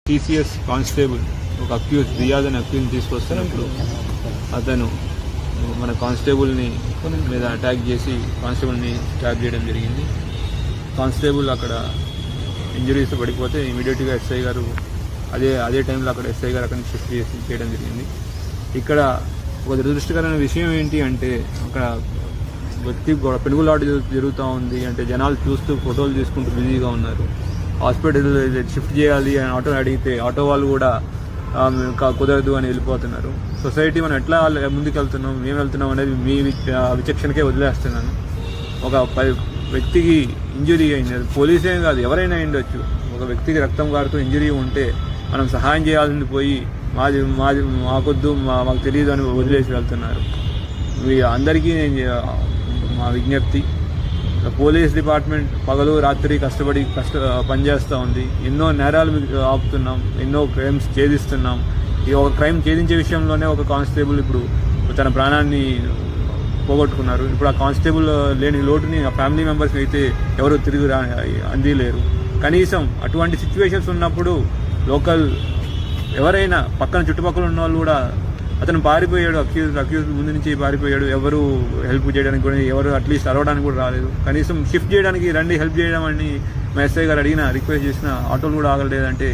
TCS constable ఒక accuse Riyaz అనే అక్యూజ్ని తీసుకొస్తున్నప్పుడు అతను మన కానిస్టేబుల్ని మీద అటాక్ చేసి కానిస్టేబుల్ని స్టాబ్ చేయడం జరిగింది. కానిస్టేబుల్ అక్కడ ఇంజరీస్ పడిపోతే ఇమీడియట్గా ఎస్ఐ గారు అదే టైంలో అక్కడ ఎస్ఐ గారు అక్కడ షిఫ్ట్ చేయడం జరిగింది. ఇక్కడ ఒక దురదృష్టకరమైన విషయం ఏంటి అంటే అక్కడ వ్యక్తి పెనుగులాట జరుగుతూ ఉంది. అంటే జనాలు చూస్తూ ఫోటోలు తీసుకుంటూ బిజీగా ఉన్నారు. హాస్పిటల్ షిఫ్ట్ చేయాలి అని ఆటో అడిగితే ఆటో వాళ్ళు కూడా కుదరదు అని వెళ్ళిపోతున్నారు. సొసైటీ మనం ఎట్లా ముందుకు వెళ్తున్నాం, మేము వెళ్తున్నాం అనేది మీ విచక్షణకే వదిలేస్తున్నాను. ఒక వ్యక్తికి ఇంజురీ అయింది, అది పోలీసేం కాదు ఎవరైనా అయిండొచ్చు. ఒక వ్యక్తికి రక్తం కారుతూ ఇంజురీ ఉంటే మనం సహాయం చేయాల్సింది పోయి మాకొద్దు మాకు తెలియదు అని వదిలేసి వెళ్తున్నారు. అందరికీ మా విజ్ఞప్తి, పోలీస్ డిపార్ట్మెంట్ పగలు రాత్రి కష్టపడి పనిచేస్తూ ఉంది. ఎన్నో నేరాలు ఆపుతున్నాం, ఎన్నో క్రైమ్స్ ఛేదిస్తున్నాం. ఈ ఒక క్రైమ్ ఛేదించే విషయంలోనే ఒక కానిస్టేబుల్ ఇప్పుడు తన ప్రాణాన్ని పోగొట్టుకున్నారు. ఇప్పుడు ఆ కానిస్టేబుల్ లేని లోటుని ఆ ఫ్యామిలీ మెంబర్స్ అయితే ఎవరు తిరిగి అందిలేరు. కనీసం అటువంటి సిచ్యువేషన్స్ ఉన్నప్పుడు లోకల్ ఎవరైనా పక్కన చుట్టుపక్కల ఉన్న వాళ్ళు కూడా అతను పారిపోయాడు, అక్యూజ్ ముందు నుంచి పారిపోయాడు, ఎవరు హెల్ప్ చేయడానికి కూడా ఎవరు అట్లీస్ట్ అరవడానికి కూడా రాలేదు. కనీసం షిఫ్ట్ చేయడానికి రండి హెల్ప్ చేయడం అని మా ఎస్ఐ గారు అడిగినా రిక్వెస్ట్ చేసిన ఆటోలు కూడా ఆగలేదంటే